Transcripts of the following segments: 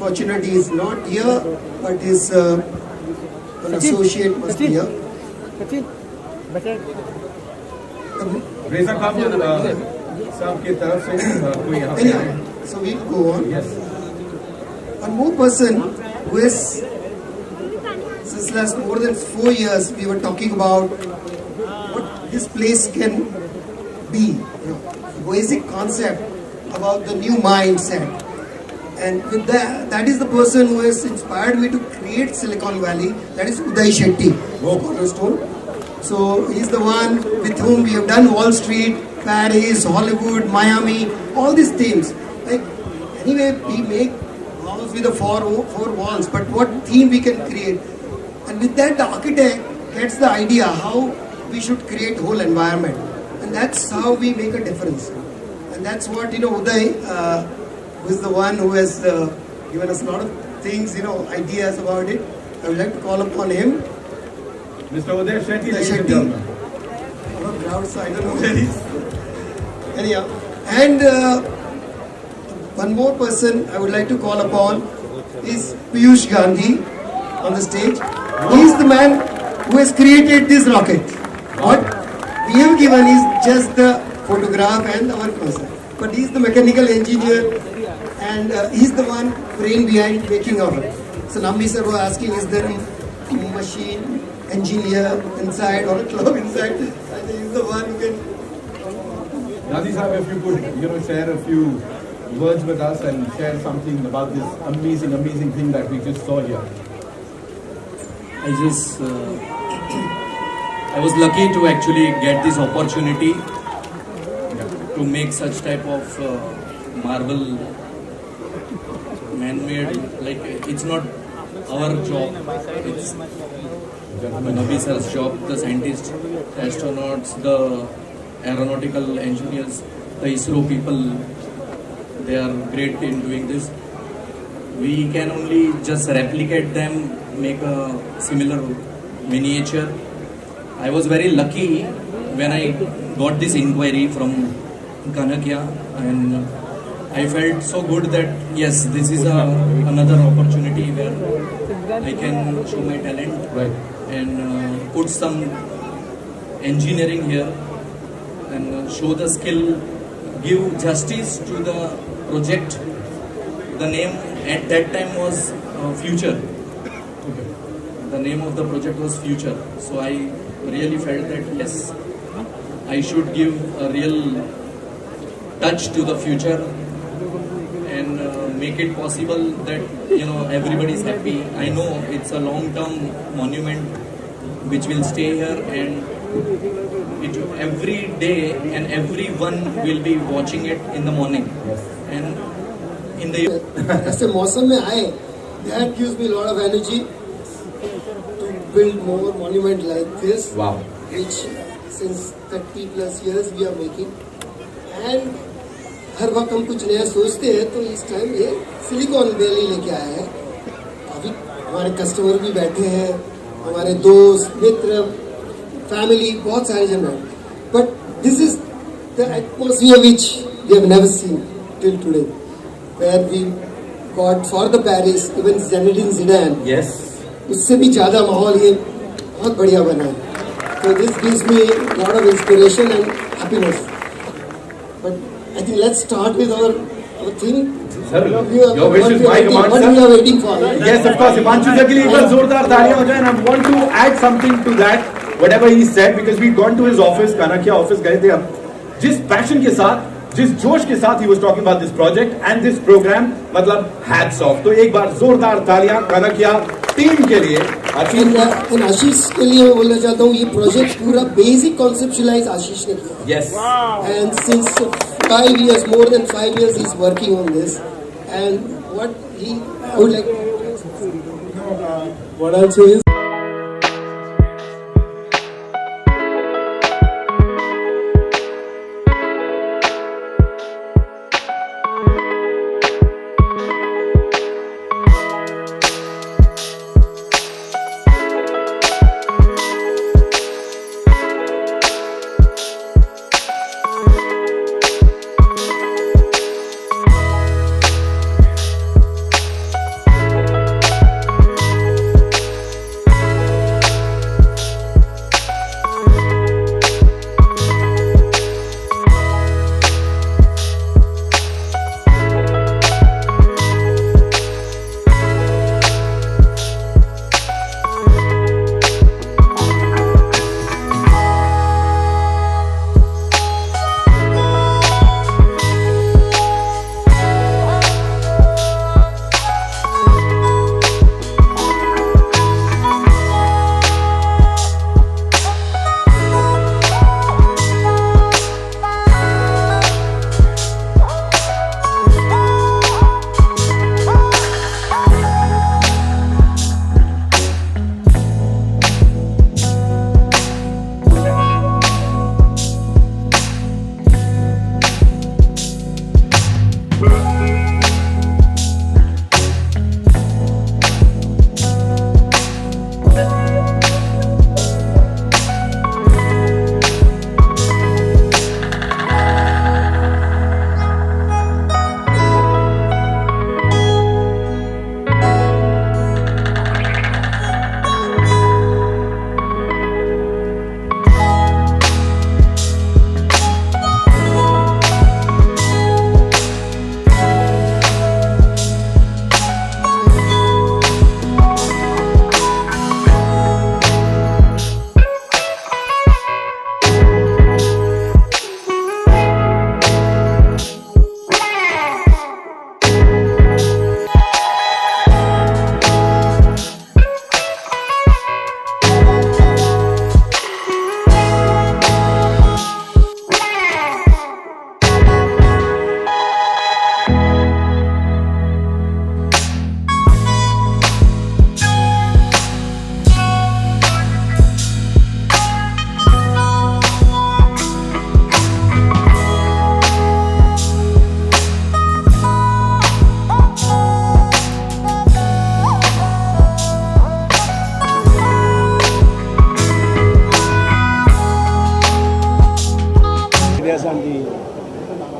opportunity is not here, but his an associate must be here. रेजा साहब की तरफ से कोई यहाँ पे Anyhow, so we'll go on. Yes. One more person who is, since last more than 4 years, we were talking about what this place can be. You know, basic concept about the new mindset. And with that is the person who has inspired me to create Silicon Valley. That is Uday Shetty of Cornerstone. So he's the one with whom we have done Wall Street, Paris, Hollywood, Miami, all these themes. Like anyway, we make house with the four walls, but what theme we can create? And with that, the architect gets the idea how we should create whole environment, and that's how we make a difference. And that's what Uday, who is the one who has given us a lot of things, ideas about it. I would like to call upon him. Mr. Uday Shetty, ladies and Shetty. gentlemen. Crowd, so I don't know where he is. Anyhow, and one more person I would like to call upon is Piyush Gandhi on the stage. He is the man who has created this rocket. What we have given is just the photograph and our concept. But he is the mechanical engineer and he is the one brain behind making of it. So Nambi sir was asking, is there a machine engineer inside or a clock inside? I think he's the one who can. Nadi Sahab, if you could, share a few words with us and share something about this amazing thing that we just saw here. I was lucky to actually get this opportunity to make such type of marble man-made. Like it's not our job, it's Nabi sir's job. The scientists, the astronauts, the aeronautical engineers, the ISRO people, they are great in doing this. We can only just replicate them, make a similar miniature. I was very lucky when I got this inquiry from Kanakya, and I felt so good that yes, this is another opportunity where I can show my talent, Right. And put some engineering here and show the skill, give justice to the project. The name at that time was Future. The name of the project was Future. So I really felt that yes, I should give a real touch to the future and make it possible that everybody is happy. I know it's a long-term monument which will stay here, and every day and everyone will be watching it in the morning. And in the ऐसे मौसम में आए, that gives me a lot of energy to build more monument like this. Wow. Which since 30 plus years we are making. And हर वक्त हम कुछ नया सोचते हैं, तो इस टाइम ये सिलिकॉन वैली लेके आया है. अभी हमारे कस्टमर भी बैठे हैं, हमारे दोस्त, मित्र, फैमिली, बहुत सारे जन हैं. But this is the atmosphere which we have never seen till today, where we got for the Paris, even Zinedine Zidane. Yes. उससे भी ज़्यादा माहौल ये बहुत बढ़िया बना है. So this gives me a lot of inspiration and happiness. But I think let's start with our thing. Sir, Your your wish is my command, what sir. we are waiting for. Yes, of course. Himanshu sir के लिए एक बार जोरदार तालियां हो जाए. And I want to add something to that, whatever he said, because we'd gone to his office, Kanakya office, गए थे हम. जिस passion के साथ, जिस जोश के साथ he was talking about this project and this program, मतलब hats off. तो एक बार जोरदार तालियां Kanakya टीम के लिए. And आशीष के लिए मैं बोलना चाहता हूँ, ये प्रोजेक्ट पूरा बेसिक कॉन्सेप्चुलाइज आशीष ने किया. Yes. And since 5 years, more than 5 years, he's working on this. And I would like. What I'll say is.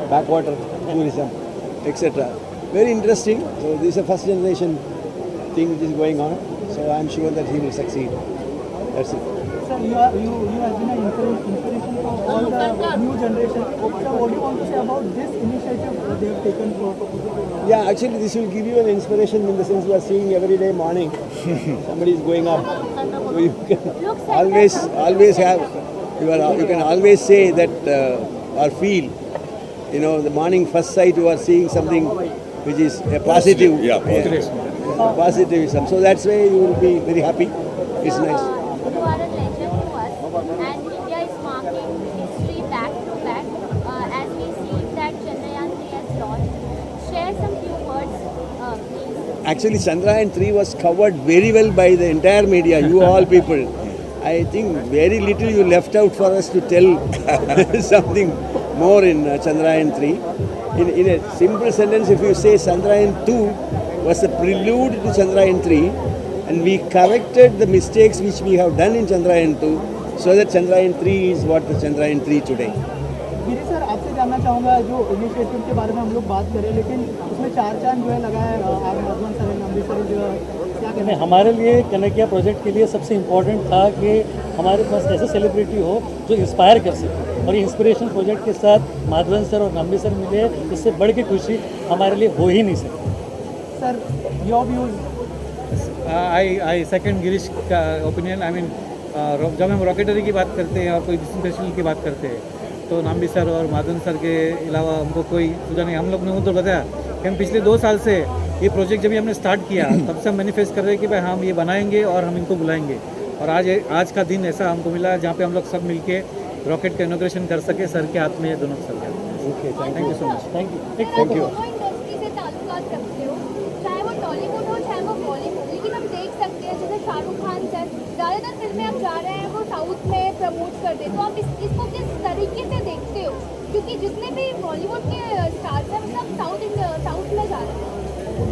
backwater tourism, etc. Very interesting. So this is a first generation thing which is going on. So I'm sure that he will succeed. That's it. Sir, you have been an inspiration for all the new generation. So what do you want to say about this initiative they have taken for? Yeah, actually this will give you an inspiration in the sense you are seeing every day morning somebody is going up. So you can always have, you can always say that or feel, you know, the morning first sight you are seeing something which is a positive. Yeah, positive. Positivism. So that's why you will be very happy. It's nice. You are a legend to us, and India is marking history back to back as we see that Chandrayaan 3 has launched. Share some few words, please. Actually, Chandrayaan 3 was covered very well by the entire media, you all people. I think very little you left out for us to tell something more in Chandrayaan 3. In a simple sentence, if you say Chandrayaan 2 was the prelude to Chandrayaan 3, and we corrected the mistakes which we have done in Chandrayaan 2, so that Chandrayaan 3 is what the Chandrayaan 3 today. Giri sir, आपसे जानना चाहूँगा, जो initiative के बारे में हम लोग बात करें, लेकिन उसमें 4 चांद जो है लगा है R Madhavan sir, Nandi sir, जो क्या कहते हैं? हमारे लिए कनकिया प्रोजेक्ट के लिए सबसे इम्पोर्टेंट था कि हमारे पास ऐसे सेलिब्रिटी हो जो इंस्पायर कर सके, और ये इंस्पिरेशन प्रोजेक्ट के साथ माधवन सर और नंदी सर मिले, इससे बढ़ के खुशी हमारे लिए हो ही नहीं सकती. Sir, your views? I second Girish का ओपिनियन. आई मीन जब हम रॉकेटरी की बात करते हैं और कोई डिस्टेंशनल की बात करते हैं तो नाम्बी सर और माधवन सर के अलावा हमको कोई सूझा नहीं. हम लोग ने तो बताया कि हम पिछले 2 साल से ये प्रोजेक्ट जब हमने स्टार्ट किया तब से हम मैनिफेस्ट कर रहे हैं कि भाई हम ये बनाएंगे और हम इनको बुलाएंगे, और आज का दिन ऐसा हमको मिला जहाँ पे हम लोग सब मिलके रॉकेट का इनॉग्रेशन कर सके सर के हाथ में, दोनों सर के हाथ में. Okay, thank you so much. Thank you. दोनों इंडस्ट्री से ताल्लुकात रखते हो, चाहे वो टॉलीवुड हो चाहे वो बॉलीवुड, लेकिन हम देख सकते हैं जैसे शाहरुख खान सर ज़्यादातर फिल्में अब जा रहे हैं वो साउथ में प्रमोट कर दे, तो आप इसको किस तरीके से देखते हो? क्योंकि जितने भी बॉलीवुड के स्टार्स हैं सब साउथ में जा रहे हैं.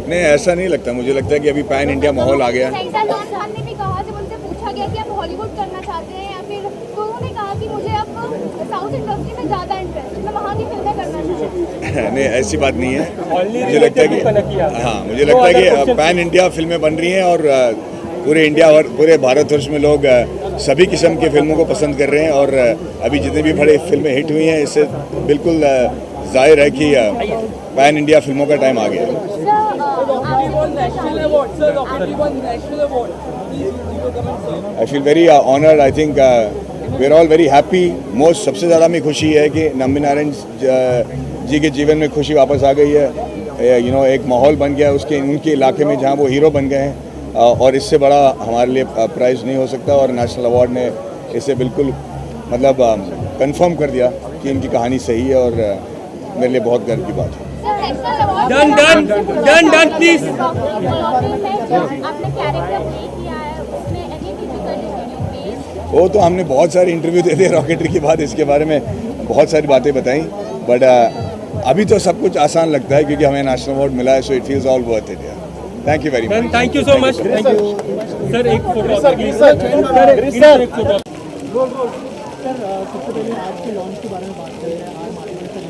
नहीं, ऐसा नहीं लगता. मुझे लगता है कि अभी पैन इंडिया माहौल आ गया. सलमान खान ने भी कहा, जब उनसे पूछा गया कि आप हॉलीवुड करना चाहते हैं या फिर, तो उन्होंने कहा कि मुझे अब साउथ इंडस्ट्री में ज़्यादा इंटरेस्ट है, मैं वहाँ की फिल्में करना चाहती हूँ. नहीं, ऐसी बात नहीं है. मुझे लगता है कि मुझे लगता है कि पैन इंडिया फिल्में बन रही हैं और पूरे इंडिया और पूरे भारतवर्ष में लोग सभी किस्म की फिल्मों को पसंद कर रहे हैं, और अभी जितनी भी बड़ी फिल्में हिट हुई हैं इससे बिल्कुल जाहिर है कि पैन इंडिया फिल्मों का टाइम आ गया है. I feel very honored. I think we're all very happy. सबसे ज़्यादा में खुशी है कि नंबी नारायण जी के जीवन में खुशी वापस आ गई है. यू नो, एक माहौल बन गया उनके इलाके में जहाँ वो हीरो बन गए हैं, और इससे बड़ा हमारे लिए प्राइज़ नहीं हो सकता. और नेशनल अवार्ड ने इसे बिल्कुल मतलब कंफर्म कर दिया कि इनकी कहानी सही है, और मेरे लिए बहुत गर्व की बात है. Done please. आपने कैरेक्टर प्ले किया है, उसमें any difficulties did you face? वो तो हमने बहुत सारे इंटरव्यू दे दिए रॉकेटरी के बाद, इसके बारे में बहुत सारी बातें बताई, बट अभी तो सब कुछ आसान लगता है क्योंकि हमें नेशनल अवार्ड मिला है. So it feels all worth it. Thank you very much. Thank you so much. Sir एक फोटो सर, सबसे पहले आज के लॉन्च के बारे में बात करें. आज माधवन सर,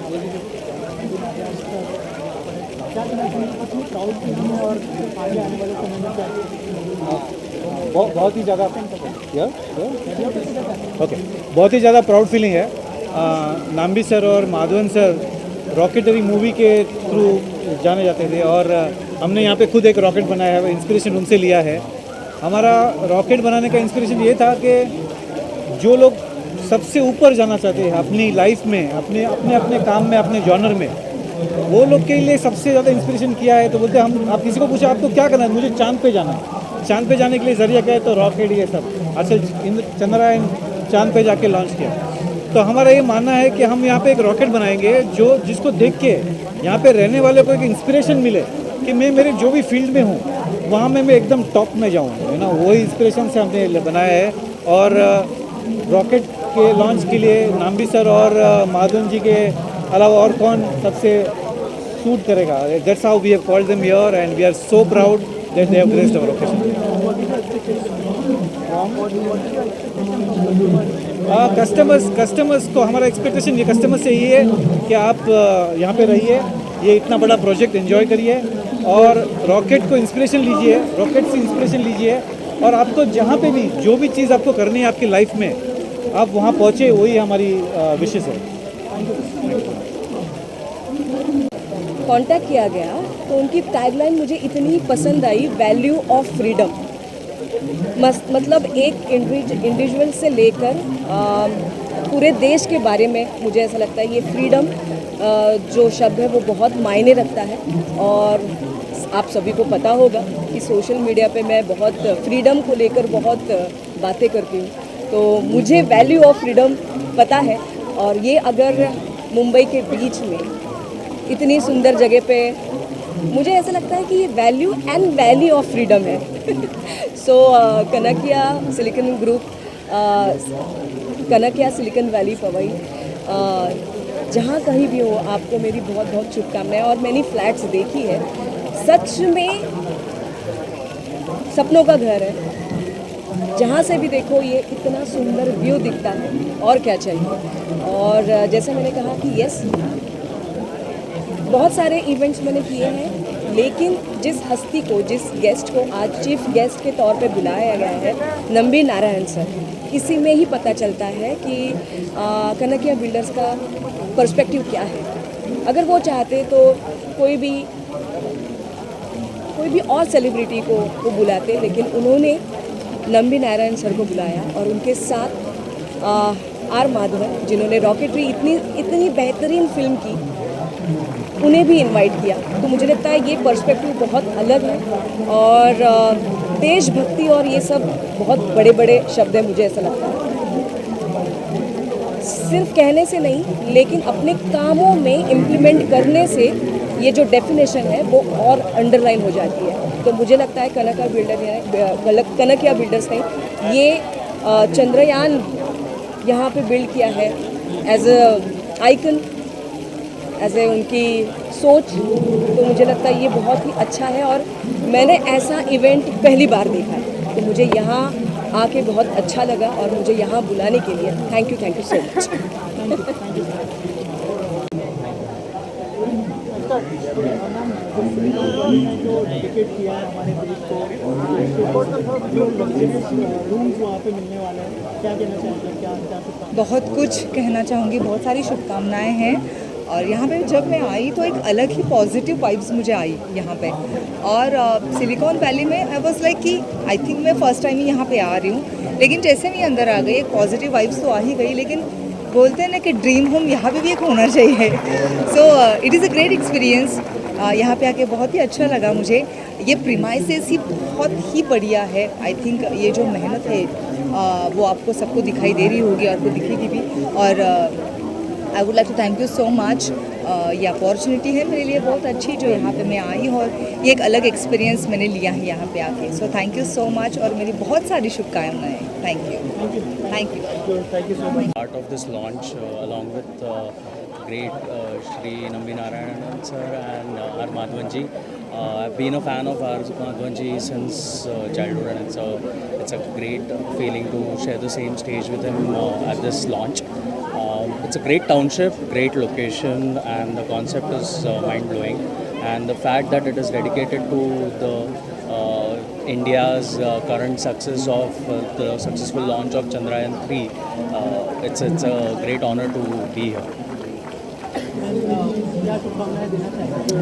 क्या कहना चाहिए? कितनी प्राउड फीलिंग है और आगे आने वाले समय में क्या? बहुत ही ज़्यादा बहुत ही ज़्यादा प्राउड फीलिंग है. नाम्बी सर और माधवन सर रॉकेटरी मूवी के थ्रू जाने जाते थे, और हमने यहाँ पे खुद एक रॉकेट बनाया है, इंस्पिरेशन उनसे लिया है. हमारा रॉकेट बनाने का इंस्पिरेशन ये था कि जो लोग सबसे ऊपर जाना चाहते हैं अपनी लाइफ में, अपने काम में, अपने जॉनर में, वो लोग के लिए सबसे ज़्यादा इंस्पिरेशन किया है. तो बोलते हम, आप किसी को पूछा आपको क्या करना है, मुझे चांद पे जाना है. चांद पे जाने के लिए जरिया क्या है, तो रॉकेट, ये सब. अच्छा, चंद्रयान चांद पे जाके लॉन्च किया. तो हमारा ये मानना है कि हम यहाँ पे एक रॉकेट बनाएंगे जिसको देख के यहाँ पे रहने वाले को एक इंस्पिरेशन मिले कि मैं मेरे जो भी फील्ड में हूँ वहाँ मैं एकदम टॉप में जाऊँ, है ना. वही इंस्पिरेशन से हमने बनाया है. और रॉकेट के लॉन्च के लिए नाम्बी सर और माधवन जी के अलावा और कौन सबसे सूट करेगा. That's how we have called them here and we are so proud that they have graced our occasion. Customers को हमारा एक्सपेक्टेशन ये कस्टमर से ये है कि आप यहाँ पे रहिए, ये इतना बड़ा प्रोजेक्ट एंजॉय करिए और रॉकेट को इंस्पिरेशन लीजिए, रॉकेट से इंस्पिरेशन लीजिए और आपको जहाँ पे भी जो भी चीज़ आपको करनी है आपकी लाइफ में आप वहाँ पहुँचे, वही हमारी विशेष है। कांटेक्ट किया गया तो उनकी टैगलाइन मुझे इतनी पसंद आई, वैल्यू ऑफ फ्रीडम। मतलब एक इंडिविजुअल से लेकर पूरे देश के बारे में मुझे ऐसा लगता है ये फ्रीडम जो शब्द है वो बहुत मायने रखता है। और आप सभी को पता होगा कि सोशल मीडिया पे मैं बहुत फ्रीडम को लेकर बहुत बातें करती हूँ, तो मुझे वैल्यू ऑफ फ्रीडम पता है। और ये अगर मुंबई के बीच में इतनी सुंदर जगह पे, मुझे ऐसा लगता है कि ये value and valley of freedom है। So Kanakia silicon group, Kanakia silicon valley Powai, जहाँ कहीं भी हो आपको मेरी बहुत बहुत शुभकामनाएं। और मैंने फ्लैट्स देखी है, सच में सपनों का घर है। जहाँ से भी देखो ये इतना सुंदर व्यू दिखता है, और क्या चाहिए। और जैसे मैंने कहा कि यस, बहुत सारे इवेंट्स मैंने किए हैं, लेकिन जिस हस्ती को, जिस गेस्ट को आज चीफ गेस्ट के तौर पे बुलाया गया है, नंबी नारायण सर, इसी में ही पता चलता है कि कनकिया बिल्डर्स का पर्सपेक्टिव क्या है। अगर वो चाहते तो कोई भी और सेलिब्रिटी को वो बुलाते, लेकिन उन्होंने नंबी नारायण सर को बुलाया और उनके साथ आर माधवन, जिन्होंने रॉकेटरी इतनी बेहतरीन फिल्म की, उन्हें भी इनवाइट किया। तो मुझे लगता है ये पर्सपेक्टिव बहुत अलग है और देशभक्ति और ये सब बहुत बड़े बड़े शब्द हैं, मुझे ऐसा लगता है। सिर्फ कहने से नहीं, लेकिन अपने कामों में इम्प्लीमेंट करने से ये जो डेफिनेशन है वो और अंडरलाइन हो जाती है। तो मुझे लगता है कनकिया बिल्डर्स ने ये चंद्रयान यहाँ पे बिल्ड किया है as a icon, as a उनकी सोच। तो मुझे लगता है ये बहुत ही अच्छा है और मैंने ऐसा इवेंट पहली बार देखा है, तो मुझे यहाँ आके बहुत अच्छा लगा और मुझे यहाँ बुलाने के लिए थैंक यू सो मच। जो डेडिकेट किया है हमारे देश को, जो रूम्स वहाँ पे मिलने वाले हैं, क्या कहना चाहेंगे, क्या शुभकामनाएं? बहुत कुछ कहना चाहूँगी, बहुत सारी शुभकामनाएं हैं। और यहाँ पे जब मैं आई तो एक अलग ही पॉजिटिव वाइब्स मुझे आई यहाँ पे। और सिलिकॉन वैली में आई वाज लाइक कि आई थिंक मैं फ़र्स्ट टाइम ही यहाँ पे आ रही हूँ, लेकिन जैसे मैं अंदर आ गई एक पॉजिटिव वाइब्स तो आ ही गई, लेकिन बोलते हैं ना कि ड्रीम होम यहाँ पे भी एक होना चाहिए। So it is a great experience. यहाँ पे आके बहुत ही अच्छा लगा मुझे। ये प्रीमाइसेस ही बहुत ही बढ़िया है। आई थिंक ये जो मेहनत है वो आपको सबको दिखाई दे रही होगी, आपको दिखेगी भी। और I would like to thank you so much. ये अपॉर्चुनिटी है मेरे लिए बहुत अच्छी, जो यहाँ पे मैं आई और ये एक अलग एक्सपीरियंस मैंने लिया है यहाँ पे आके। So thank you so much और मेरी बहुत सारी शुभकामनाएं। Thank you so much. Part of this launch along with great Shri Nambi Narayanan sir and R Madhavan ji. I've been a fan of R Madhavan ji since childhood, and it's a great feeling to share the same stage with him at this launch. It's a great township, great location, and the concept is mind-blowing. And the fact that it is dedicated to the India's current success of the successful launch of Chandrayaan-3, it's a great honor to be here. क्या शुभकामनाएं देना चाहेंगे?